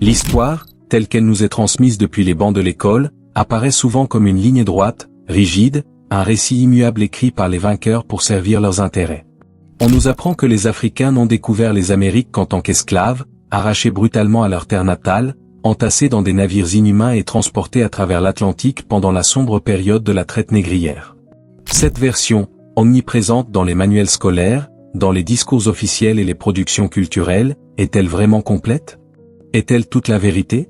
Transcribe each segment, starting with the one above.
L'histoire, telle qu'elle nous est transmise depuis les bancs de l'école, apparaît souvent comme une ligne droite, rigide, un récit immuable écrit par les vainqueurs pour servir leurs intérêts. On nous apprend que les Africains n'ont découvert les Amériques qu'en tant qu'esclaves, arrachés brutalement à leur terre natale, entassés dans des navires inhumains et transportés à travers l'Atlantique pendant la sombre période de la traite négrière. Cette version, omniprésente dans les manuels scolaires, dans les discours officiels et les productions culturelles, est-elle vraiment complète? Est-elle toute la vérité?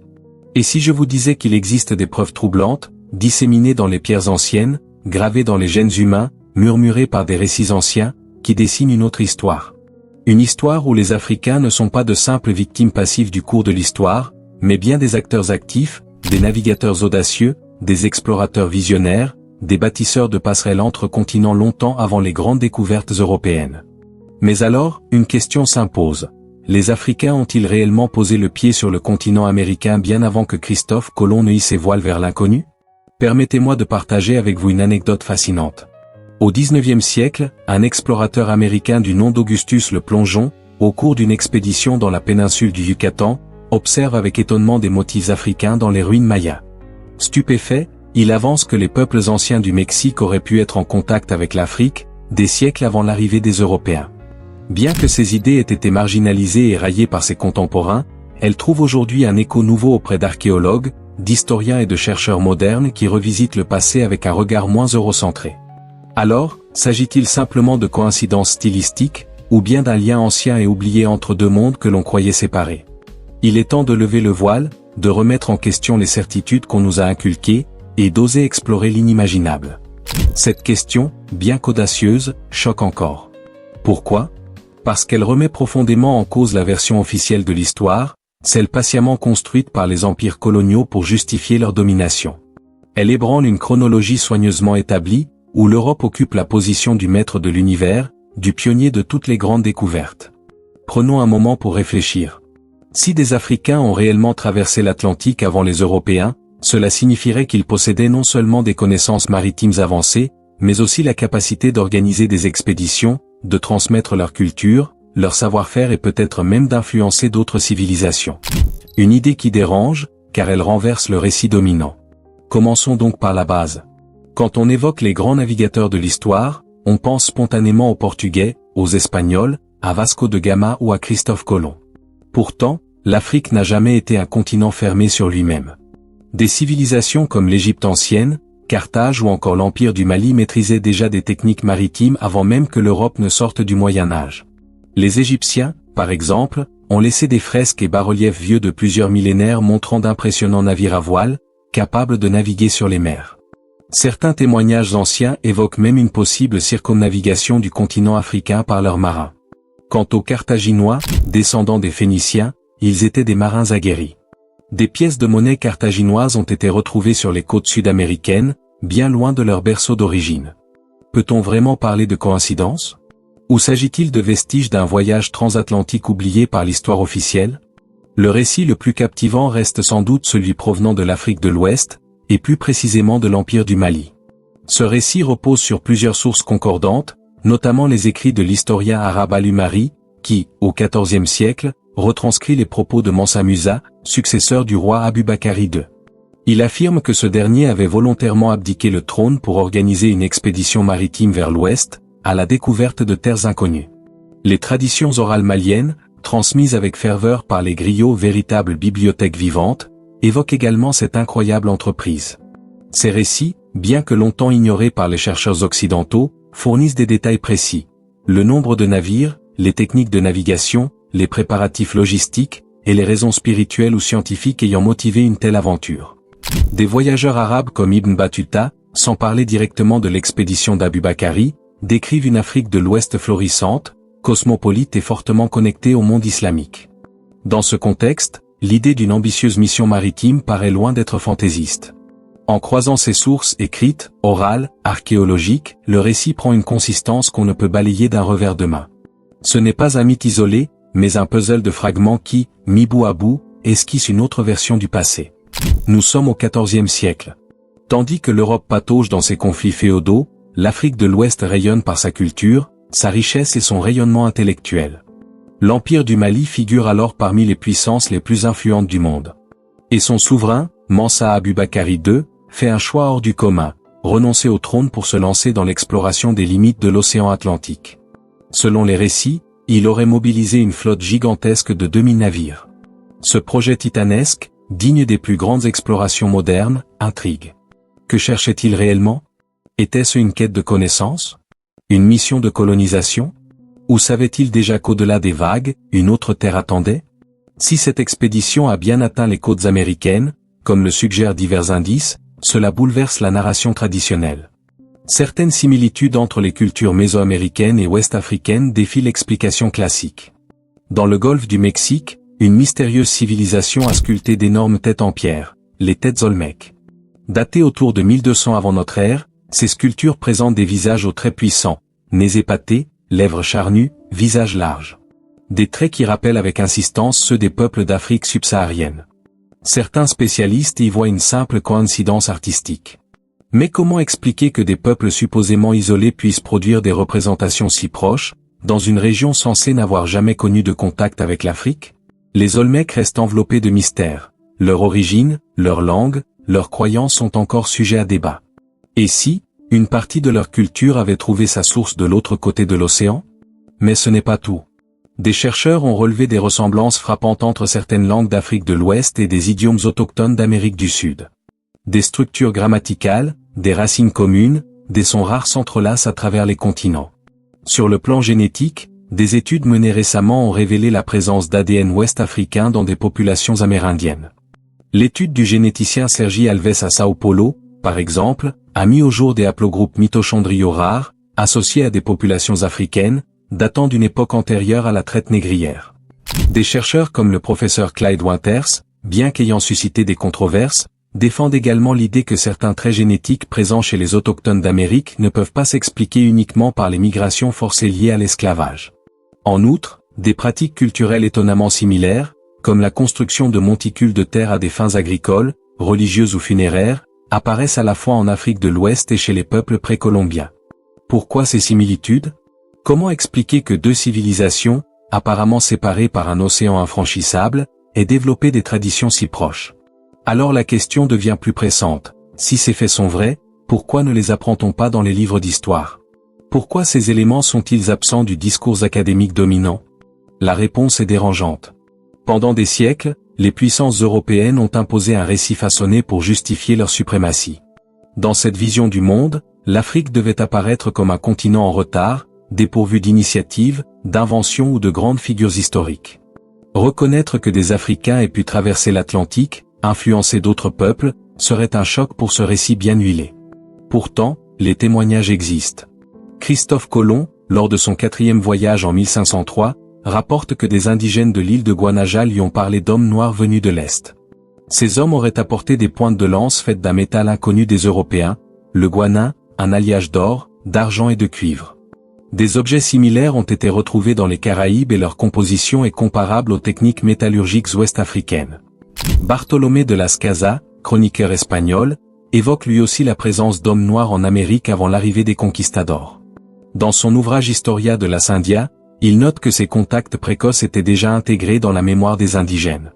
Et si je vous disais qu'il existe des preuves troublantes, disséminées dans les pierres anciennes, gravées dans les gènes humains, murmurées par des récits anciens, qui dessinent une autre histoire? Une histoire où les Africains ne sont pas de simples victimes passives du cours de l'histoire, mais bien des acteurs actifs, des navigateurs audacieux, des explorateurs visionnaires, des bâtisseurs de passerelles entre continents longtemps avant les grandes découvertes européennes. Mais alors, une question s'impose. Les Africains ont-ils réellement posé le pied sur le continent américain bien avant que Christophe Colomb ne hisse ses voiles vers l'inconnu? Permettez-moi de partager avec vous une anecdote fascinante. Au XIXe siècle, un explorateur américain du nom d'Augustus le Plongeon, au cours d'une expédition dans la péninsule du Yucatan, observe avec étonnement des motifs africains dans les ruines mayas. Stupéfait, il avance que les peuples anciens du Mexique auraient pu être en contact avec l'Afrique, des siècles avant l'arrivée des Européens. Bien que ces idées aient été marginalisées et raillées par ses contemporains, elles trouvent aujourd'hui un écho nouveau auprès d'archéologues, d'historiens et de chercheurs modernes qui revisitent le passé avec un regard moins eurocentré. Alors, s'agit-il simplement de coïncidences stylistiques, ou bien d'un lien ancien et oublié entre deux mondes que l'on croyait séparés? Il est temps de lever le voile, de remettre en question les certitudes qu'on nous a inculquées, et d'oser explorer l'inimaginable. Cette question, bien qu'audacieuse, choque encore. Pourquoi? Parce qu'elle remet profondément en cause la version officielle de l'histoire, celle patiemment construite par les empires coloniaux pour justifier leur domination. Elle ébranle une chronologie soigneusement établie, où l'Europe occupe la position du maître de l'univers, du pionnier de toutes les grandes découvertes. Prenons un moment pour réfléchir. Si des Africains ont réellement traversé l'Atlantique avant les Européens, cela signifierait qu'ils possédaient non seulement des connaissances maritimes avancées, mais aussi la capacité d'organiser des expéditions, de transmettre leur culture, leur savoir-faire et peut-être même d'influencer d'autres civilisations. Une idée qui dérange, car elle renverse le récit dominant. Commençons donc par la base. Quand on évoque les grands navigateurs de l'histoire, on pense spontanément aux Portugais, aux Espagnols, à Vasco de Gama ou à Christophe Colomb. Pourtant, l'Afrique n'a jamais été un continent fermé sur lui-même. Des civilisations comme l'Égypte ancienne, Carthage ou encore l'Empire du Mali maîtrisaient déjà des techniques maritimes avant même que l'Europe ne sorte du Moyen-Âge. Les Égyptiens, par exemple, ont laissé des fresques et bas-reliefs vieux de plusieurs millénaires montrant d'impressionnants navires à voile, capables de naviguer sur les mers. Certains témoignages anciens évoquent même une possible circumnavigation du continent africain par leurs marins. Quant aux Carthaginois, descendants des Phéniciens, ils étaient des marins aguerris. Des pièces de monnaie carthaginoises ont été retrouvées sur les côtes sud-américaines, bien loin de leur berceau d'origine. Peut-on vraiment parler de coïncidence? Ou s'agit-il de vestiges d'un voyage transatlantique oublié par l'histoire officielle? Le récit le plus captivant reste sans doute celui provenant de l'Afrique de l'Ouest, et plus précisément de l'Empire du Mali. Ce récit repose sur plusieurs sources concordantes, notamment les écrits de l'historien arabe Al-Umari, qui, au XIVe siècle, retranscrit les propos de Mansa Musa, successeur du roi Aboubakari II. Il affirme que ce dernier avait volontairement abdiqué le trône pour organiser une expédition maritime vers l'ouest, à la découverte de terres inconnues. Les traditions orales maliennes, transmises avec ferveur par les griots véritables bibliothèques vivantes, évoquent également cette incroyable entreprise. Ces récits, bien que longtemps ignorés par les chercheurs occidentaux, fournissent des détails précis. Le nombre de navires, les techniques de navigation, les préparatifs logistiques, et les raisons spirituelles ou scientifiques ayant motivé une telle aventure. Des voyageurs arabes comme Ibn Battuta, sans parler directement de l'expédition d'Aboubakari, décrivent une Afrique de l'Ouest florissante, cosmopolite et fortement connectée au monde islamique. Dans ce contexte, l'idée d'une ambitieuse mission maritime paraît loin d'être fantaisiste. En croisant ces sources écrites, orales, archéologiques, le récit prend une consistance qu'on ne peut balayer d'un revers de main. Ce n'est pas un mythe isolé, mais un puzzle de fragments qui, mis bout à bout, esquisse une autre version du passé. Nous sommes au XIVe siècle. Tandis que l'Europe patauge dans ses conflits féodaux, l'Afrique de l'Ouest rayonne par sa culture, sa richesse et son rayonnement intellectuel. L'Empire du Mali figure alors parmi les puissances les plus influentes du monde. Et son souverain, Mansa Aboubakari II, fait un choix hors du commun, renoncer au trône pour se lancer dans l'exploration des limites de l'océan Atlantique. Selon les récits, il aurait mobilisé une flotte gigantesque de 2000 navires. Ce projet titanesque, digne des plus grandes explorations modernes, intrigue. Que cherchait-il réellement? Était-ce une quête de connaissance? Une mission de colonisation? Ou savait-il déjà qu'au-delà des vagues, une autre terre attendait? Si cette expédition a bien atteint les côtes américaines, comme le suggèrent divers indices, cela bouleverse la narration traditionnelle. Certaines similitudes entre les cultures mésoaméricaines et ouest-africaines défient l'explication classique. Dans le golfe du Mexique, une mystérieuse civilisation a sculpté d'énormes têtes en pierre, les têtes Olmèques. Datées autour de 1200 avant notre ère, ces sculptures présentent des visages aux traits puissants, nez épatés, lèvres charnues, visage large. Des traits qui rappellent avec insistance ceux des peuples d'Afrique subsaharienne. Certains spécialistes y voient une simple coïncidence artistique. Mais comment expliquer que des peuples supposément isolés puissent produire des représentations si proches, dans une région censée n'avoir jamais connu de contact avec l'Afrique? Les Olmèques restent enveloppés de mystères. Leur origine, leur langue, leurs croyances sont encore sujets à débat. Et si, une partie de leur culture avait trouvé sa source de l'autre côté de l'océan? Mais ce n'est pas tout. Des chercheurs ont relevé des ressemblances frappantes entre certaines langues d'Afrique de l'Ouest et des idiomes autochtones d'Amérique du Sud. Des structures grammaticales, des racines communes, des sons rares s'entrelacent à travers les continents. Sur le plan génétique, des études menées récemment ont révélé la présence d'ADN ouest-africain dans des populations amérindiennes. L'étude du généticien Sergi Alves à Sao Paulo, par exemple, a mis au jour des haplogroupes mitochondriaux rares, associés à des populations africaines, datant d'une époque antérieure à la traite négrière. Des chercheurs comme le professeur Clyde Winters, bien qu'ayant suscité des controverses, défendent également l'idée que certains traits génétiques présents chez les autochtones d'Amérique ne peuvent pas s'expliquer uniquement par les migrations forcées liées à l'esclavage. En outre, des pratiques culturelles étonnamment similaires, comme la construction de monticules de terre à des fins agricoles, religieuses ou funéraires, apparaissent à la fois en Afrique de l'Ouest et chez les peuples précolombiens. Pourquoi ces similitudes? Comment expliquer que deux civilisations, apparemment séparées par un océan infranchissable, aient développé des traditions si proches? Alors la question devient plus pressante. Si ces faits sont vrais, pourquoi ne les apprend-on pas dans les livres d'histoire? Pourquoi ces éléments sont-ils absents du discours académique dominant? La réponse est dérangeante. Pendant des siècles, les puissances européennes ont imposé un récit façonné pour justifier leur suprématie. Dans cette vision du monde, l'Afrique devait apparaître comme un continent en retard, dépourvu d'initiatives, d'inventions ou de grandes figures historiques. Reconnaître que des Africains aient pu traverser l'Atlantique, influencer d'autres peuples, serait un choc pour ce récit bien huilé. Pourtant, les témoignages existent. Christophe Colomb, lors de son 4e voyage en 1503, rapporte que des indigènes de l'île de Guanaja lui ont parlé d'hommes noirs venus de l'Est. Ces hommes auraient apporté des pointes de lance faites d'un métal inconnu des Européens, le guanin, un alliage d'or, d'argent et de cuivre. Des objets similaires ont été retrouvés dans les Caraïbes et leur composition est comparable aux techniques métallurgiques ouest-africaines. Bartolomé de Las Casas, chroniqueur espagnol, évoque lui aussi la présence d'hommes noirs en Amérique avant l'arrivée des conquistadors. Dans son ouvrage Historia de las Indias, il note que ces contacts précoces étaient déjà intégrés dans la mémoire des indigènes.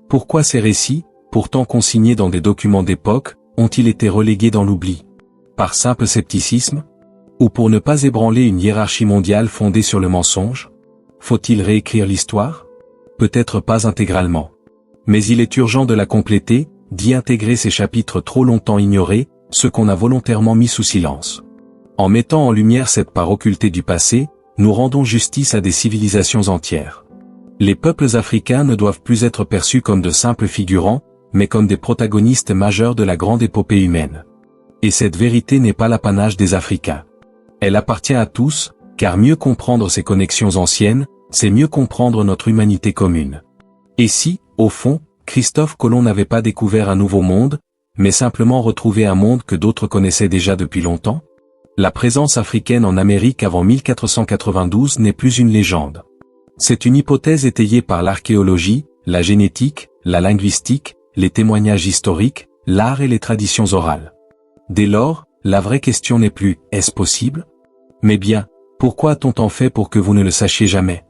Pourquoi ces récits, pourtant consignés dans des documents d'époque, ont-ils été relégués dans l'oubli? Par simple scepticisme? Ou pour ne pas ébranler une hiérarchie mondiale fondée sur le mensonge? Faut-il réécrire l'histoire? Peut-être pas intégralement. Mais il est urgent de la compléter, d'y intégrer ces chapitres trop longtemps ignorés, ceux qu'on a volontairement mis sous silence. En mettant en lumière cette part occultée du passé, nous rendons justice à des civilisations entières. Les peuples africains ne doivent plus être perçus comme de simples figurants, mais comme des protagonistes majeurs de la grande épopée humaine. Et cette vérité n'est pas l'apanage des Africains. Elle appartient à tous, car mieux comprendre ces connexions anciennes, c'est mieux comprendre notre humanité commune. Et si, au fond, Christophe Colomb n'avait pas découvert un nouveau monde, mais simplement retrouvé un monde que d'autres connaissaient déjà depuis longtemps? La présence africaine en Amérique avant 1492 n'est plus une légende. C'est une hypothèse étayée par l'archéologie, la génétique, la linguistique, les témoignages historiques, l'art et les traditions orales. Dès lors, la vraie question n'est plus « est-ce possible ?» mais bien « pourquoi a-t-on tant fait pour que vous ne le sachiez jamais ?»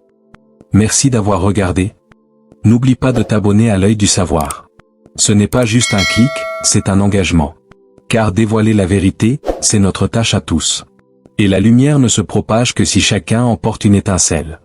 Merci d'avoir regardé. N'oublie pas de t'abonner à l'œil du savoir. Ce n'est pas juste un clic, c'est un engagement. Car dévoiler la vérité, c'est notre tâche à tous. Et la lumière ne se propage que si chacun en porte une étincelle.